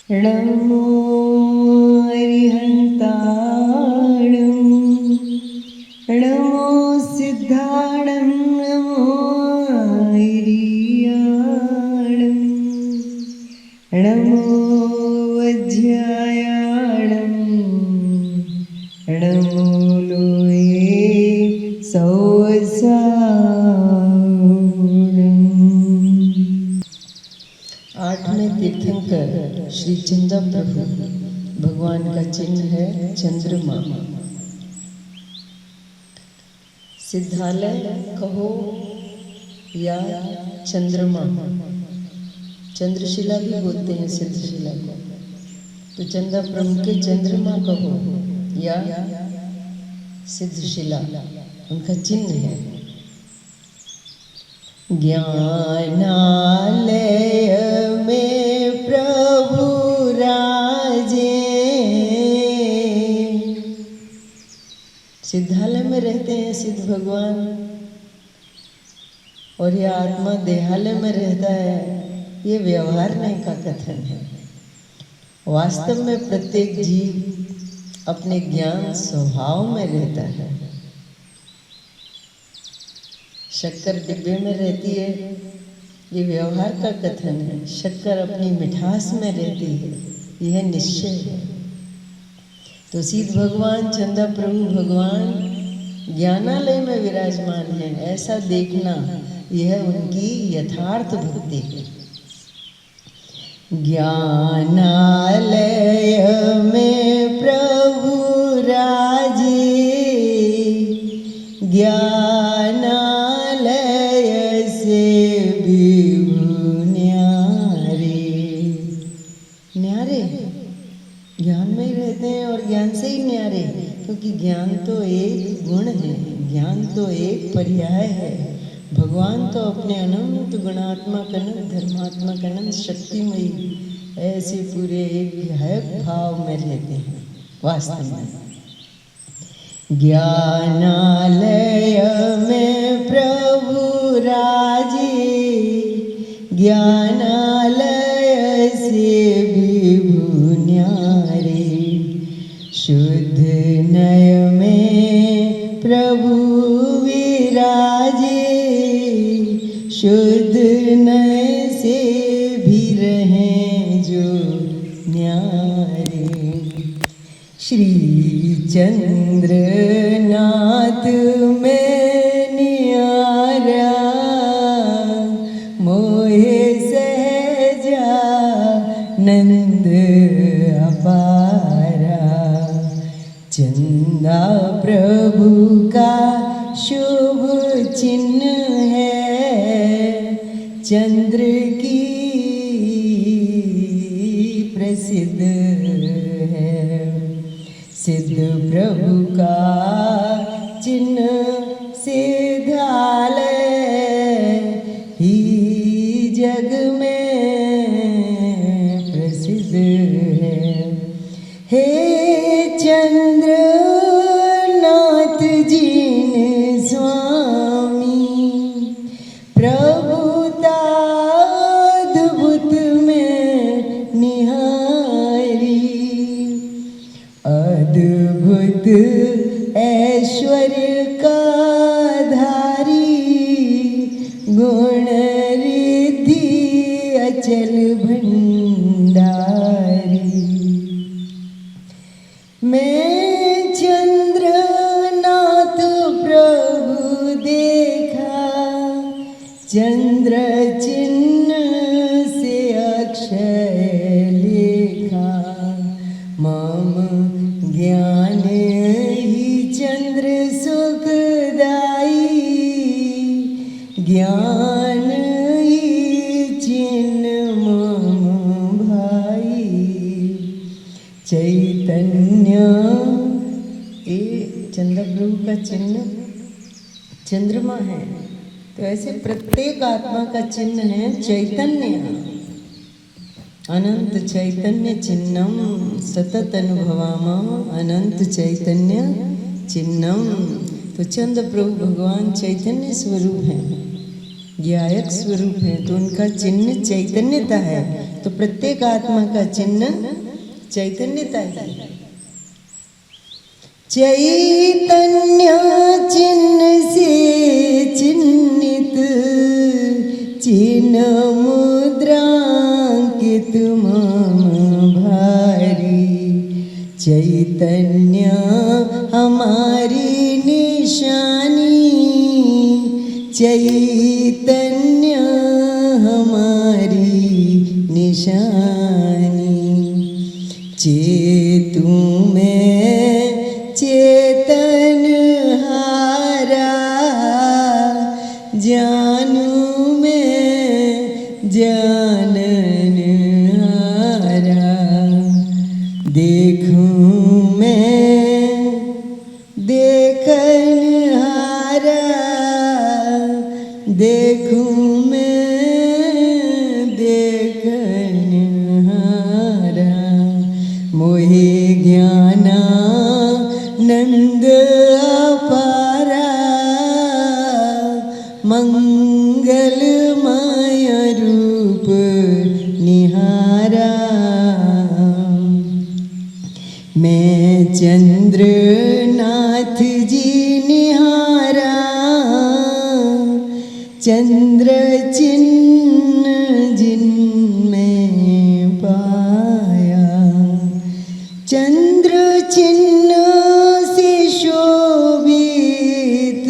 नमो अरिहन्ताणं नमो सिद्धाणं नमो ऐरियाणं नमो वज्रायाणं नमो लोये सौसाणं। आठवें तीर्थंकर श्री चंदा प्रभु भगवान का चिन्ह है चंद्रमा। सिद्धालय कहो या चंद्रमा, चंद्रशिला भी बोलते हैं सिद्धशिला को। तो चंदा प्रभु के चंद्रमा कहो या सिद्धशिला उनका चिन्ह है। ज्ञानालय में प्रभु राजे, सिद्धालय में रहते हैं सिद्ध भगवान, और यह आत्मा देहालय में रहता है। ये व्यवहार नहीं का कथन है। वास्तव में प्रत्येक जीव अपने ज्ञान स्वभाव में रहता है। शक्कर डिब्बे में रहती है, ये व्यवहार का कथन है। शक्कर अपनी मिठास में रहती है, यह निश्चय है। तो सिद्ध भगवान चंदा प्रभु भगवान ज्ञानालय में विराजमान है, ऐसा देखना यह उनकी यथार्थ भक्ति है। ज्ञानालय में प्रभु राजे, ज्ञानालय से विभु न्यारे। न्यारे ज्ञान में ही रहते हैं और ज्ञान से ही न्यारे, क्योंकि ज्ञान तो एक गुण है, ज्ञान तो एक पर्याय है। भगवान तो अपने अनंत गुणात्मक अनंत धर्मात्मक अनंत शक्तिमयी ऐसे पूरे एक विधायक भाव में रहते हैं वास्तव में। ज्ञानालय में प्रभु राजे, ज्ञानालय से विभु न्यारे। शुद्ध नय में प्रभु विराजे, शुद्ध नय से भी रहें जो न्यारे। श्री चंद्रनाथ में नियारा, मोहे सहजानंद अपारा। चंदा प्रभु का शुभ चिन्ह है, चंद्र की प्रसिद्ध है। सिद्ध प्रभु का चिन्ह सिद्धालय ही जग में प्रसिद्ध है। हे चंद्रनाथ जीन स्वामी, प्रभुताद्भुत में निहारी। अद्भुत ऐश्वर्य का धारी, गुण रिद्धि अचल भंडारी। मैं चंद्रनाथ प्रभु देखा, चंद्र चिन्ह से अक्षय लेखा। मम ज्ञान ही चंद्र सुखदाई, ज्ञान ही चिन्ह मम भाई। चैतन्य ये चंद्र प्रभु का चिन्ह चंद्रमा है। तो ऐसे प्रत्येक आत्मा का चिन्ह है चैतन्य। अनंत चैतन्य चिन्हम सतत अनुभवामा, अनंत चैतन्य चिन्हम। तो चंद्र प्रभु भगवान चैतन्य स्वरूप है, ज्ञायक स्वरूप है, तो उनका चिन्ह चैतन्यता है। तो तो प्रत्येक आत्मा का चिन्ह चैतन्यता ही है। चैतन्य चिन्ह से चिन्हित चिन्ह मुद्रांकित मम भारी। चैतन्य हमारी निशानी, चैतन्य हमारी निशानी। चेतु में चेतन हारा, जानू में जानन हारा। देखूं मैं देखन हारा, देखूं मैं देखन हारा। मोहे ज्ञानानंद अपारा, मंगलमय रूप निहारा। मैं चंद्रनाथ जी निहारा, चंद्र चिन्ह जिनमें पाया। चंद्र चिन्ह से शोभित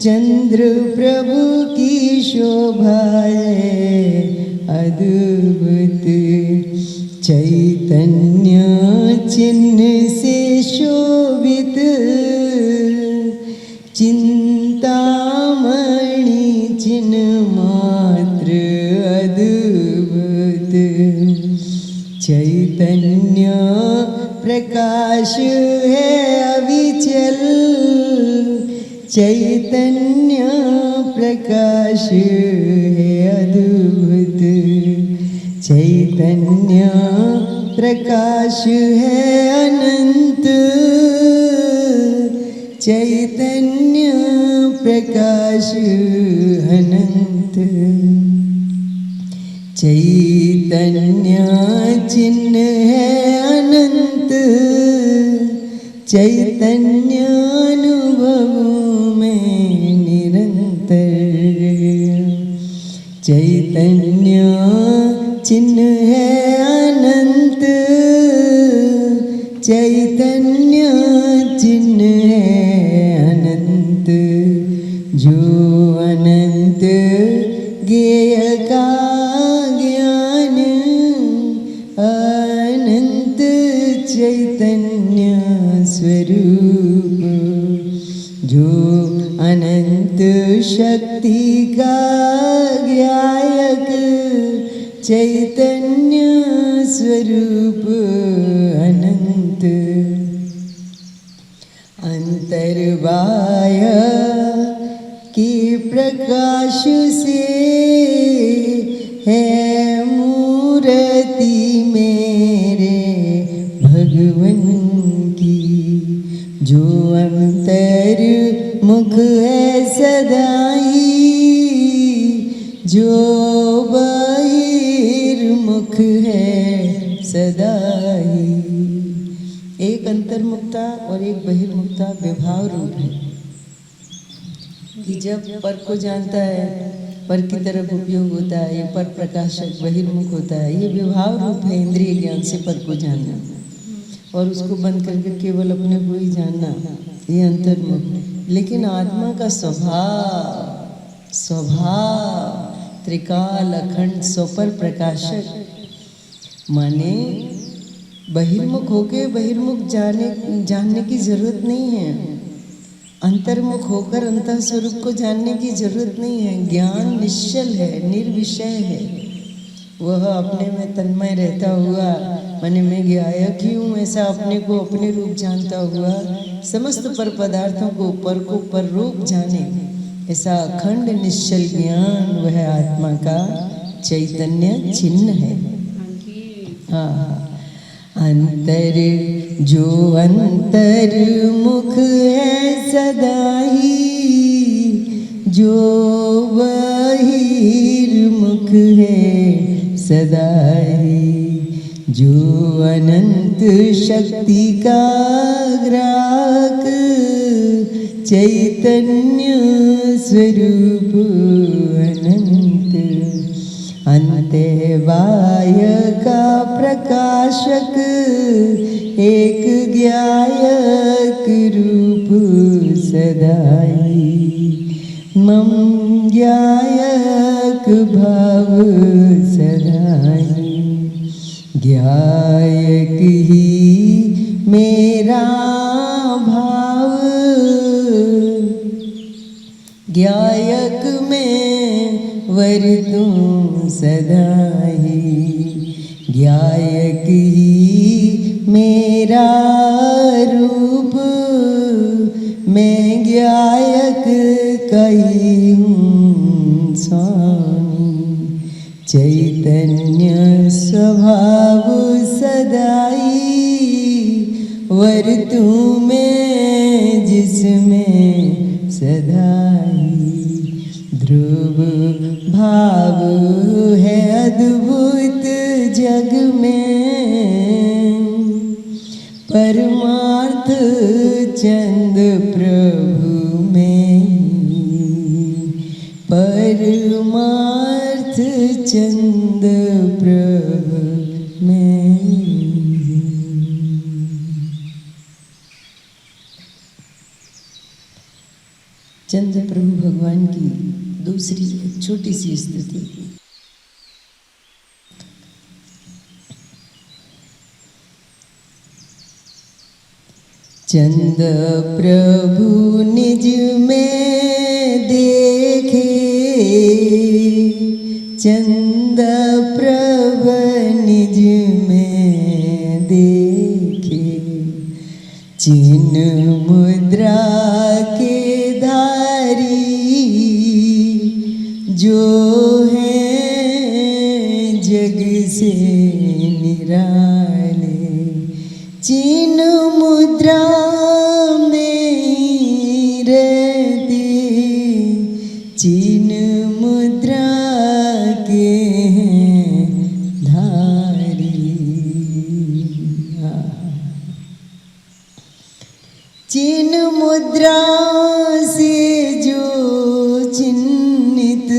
चंद्र प्रभु की शोभा है अद्भुत। चैतन्य चिन्ह से शोभित चिंतामणि चिन्ह मात्र अद्भुत। चैतन्य प्रकाश है अविचल, चैतन्य प्रकाश है अद्भुत। चैतन्य प्रकाश है अनंत, चैतन्य प्रकाश अनंत। चैतन्य चिन्ह है अनंत, चैतन्य अनुभव में निरंतर। चैतन्य चिन्ह है अनंत, चैतन्य चिन्ह है अनंत। जो अनंत ज्ञेय का ज्ञान अनंत चैतन्य स्वरूप। जो अनंत शक्ति का ज्ञायक चैतन्य स्वरूप अनंत। अंतर्बाह्य के प्रकाश से है मूर्ति मेरे भगवन की। जो अंतर मुख है सदाई, जो बहिर्मुख है सदाई। एक अंतर्मुक्ता और एक बहिर्मुक्ता विभाव रूप है कि जब पर को जानता है पर की तरफ उपयोग होता है, ये पर प्रकाशक बहिर्मुख होता है। ये विभाव रूप है इंद्रिय ज्ञान से पर को जानना और उसको बंद करके केवल अपने को ही जानना, ये अंतर्मुख। लेकिन आत्मा का स्वभाव त्रिकाल अखंड स्वपर प्रकाशक, माने बहिर्मुख होके बहिर्मुख जानने की जरूरत नहीं है। अंतर्मुख होकर अंतर स्वरूप को जानने की जरूरत नहीं है। ज्ञान निश्चल है, निर्विषय है। वह अपने में तन्मय रहता हुआ, माने मैं गायक ही हूँ ऐसा अपने को अपने रूप जानता हुआ समस्त पर पदार्थों को पर रूप जाने, ऐसा अखंड निश्चल ज्ञान वह आत्मा का चैतन्य चिन्ह है। हाँ, अंतर जो अंतर मुख है सदा ही, जो बहिर्मुख है सदाई। जो अनंत शक्ति का ग्राहक, चैतन्य स्वरूप अनंत, अंतर्बाह्य का प्रकाशक, एक ज्ञायक रूप सदाई। मम ज्ञायक भाव सदाई। ज्ञायक ही मेरा भाव, ज्ञायक में वर्तूं सदाई। ज्ञायक ही मेरा रूप, मैं ज्ञायक कही हूँ स्वामी। चैतन्य स्वभाव सदाई, वर्तूं में जिसमें सदाई। ध्रुव भाव है अद्भुत जग में, परमार्थ चंद प्रभु में। परमार्थ चंद प्रभु में। चंद्र प्रभु भगवान की दूसरी छोटी सी स्तुति। चंद प्रभु निज में देखे, चंद प्रभु निज में देखे। चिन्ह मुद्रा के धारी, जो है जग से निराले। चिन्ह मुद्रा में ही रहते, चिन्ह मुद्रा के हैं धारी। चिन्ह मुद्रा से जो चिन्हित,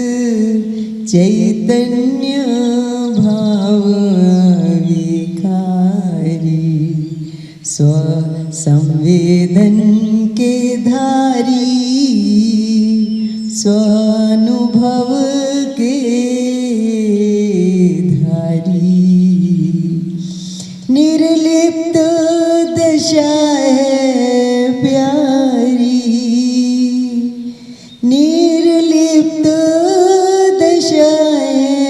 चैतन्य भाव विकारी। स्व संवेदन के धारी, स्वानुभव के धारी। निर्लिप्त दशा है प्यारी, निर्लिप्त दशा है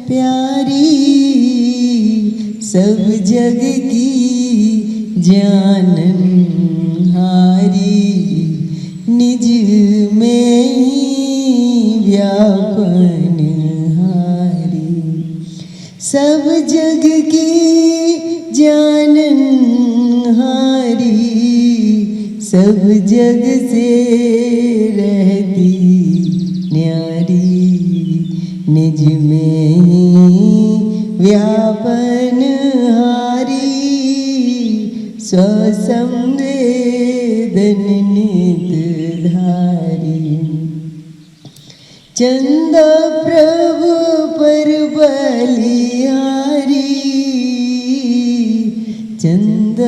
प्यारी। सब जग की जाननहारी, निज में ही व्यापन हारी। सब जग की जाननहारी, सब जग से रहती न्यारी। निज में ही व्यापन हारी, स्वसंवेदन नित धारी। चंद प्रभु पर बलिहारी, चंद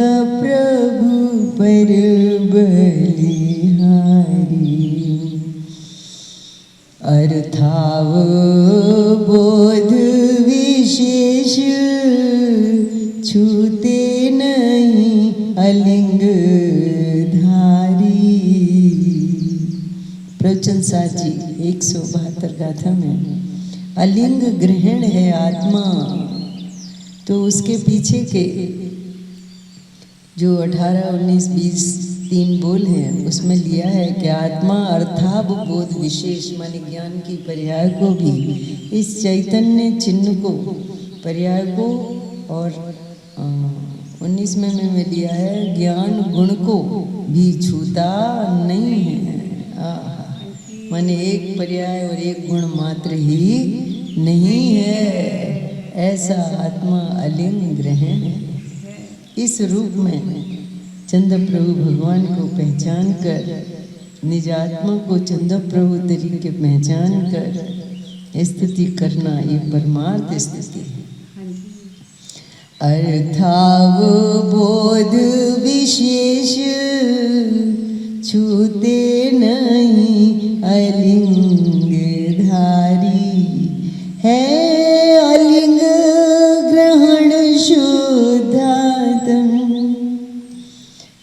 प्रभु पर बलिहारी। अर्थाव बोध विशेष, छूते नहीं अलिंग धारी। प्रवचन साथ जी 172 गाथा में अलिंग ग्रहण है आत्मा, तो उसके पीछे के जो 18, 19, 20, 3 बोल हैं उसमें लिया है कि आत्मा अर्थाव बोध विशेष, माने ज्ञान की पर्याय को भी, इस चैतन्य चिन्ह को पर्याय को, और 19 में लिया है ज्ञान गुण को भी छूता नहीं है। माने एक पर्याय और एक गुण मात्र ही नहीं है। ऐसा आत्मा अलिंग ग्रहण है। इस रूप में चंद्र प्रभु भगवान को पहचान कर, निज आत्मा को चंद्र प्रभु तरीके पहचान कर स्तुति करना ये परमार्थ स्तुति है। अर्थावबोध विशेष छूते नहीं अलिंग धारी है, अलिंग ग्रहण शुद्धात्म।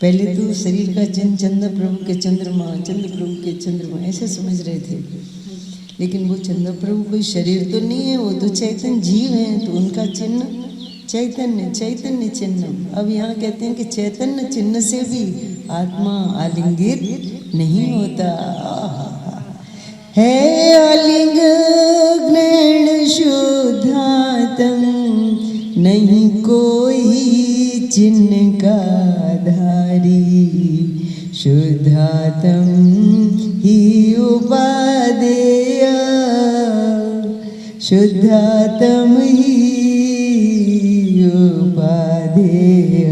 पहले तो शरीर का चिन्ह चंद्र प्रभु के चंद्रमा, चंद्र प्रभु के चंद्रमा ऐसे समझ रहे थे, लेकिन वो चंद्र प्रभु कोई शरीर तो नहीं है, वो तो चैतन्य जीव है, तो उनका चिन्ह चैतन्य, चैतन्य चिन्ह। अब यहाँ कहते हैं कि चैतन्य चिन्ह से भी आत्मा आलिंगित नहीं होता है, अलिंग ग्रहण शुद्धात्म। नहीं कोई चिन्ह का धारी, शुद्धात्म ही उपादेय, शुद्धात्म ही उपादेय,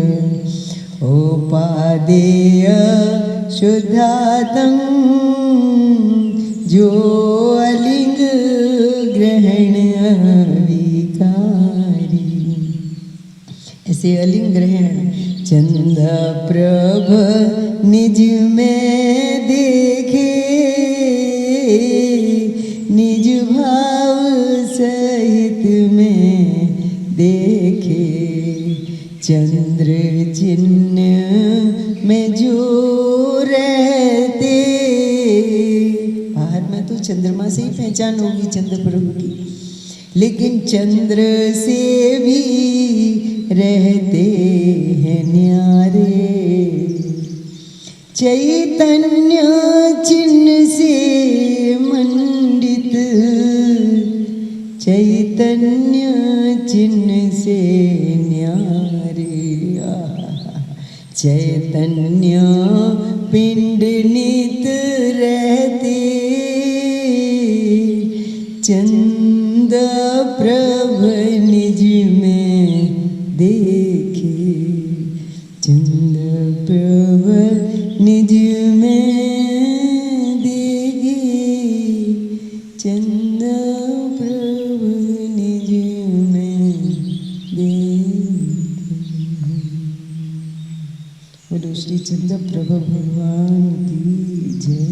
उपादेय शुद्धात्म जो अलिंग ग्रहण विकारी। ऐसे अलिंग ग्रहण चंद्र प्रभ निज में देखे, निज भाव सहित में देखे, चंद्र चिन्ह में जो रहते। बाहर में तो चंद्रमा से ही पहचान होगी चंद्र प्रभु की, लेकिन चंद्र से भी रहते हैं न्यारे, चैतन्य चिन्ह से मंडित, चैतन्य चिन्ह से न्यारे। चैतन्य पिंड नित रहते, चंद्र प्रभ निज में देखे, चंद्र प्रभ निज में देखे, चंद्र प्रभ निज में देखे। बोलो श्री चंद्र प्रभु भगवान की जय।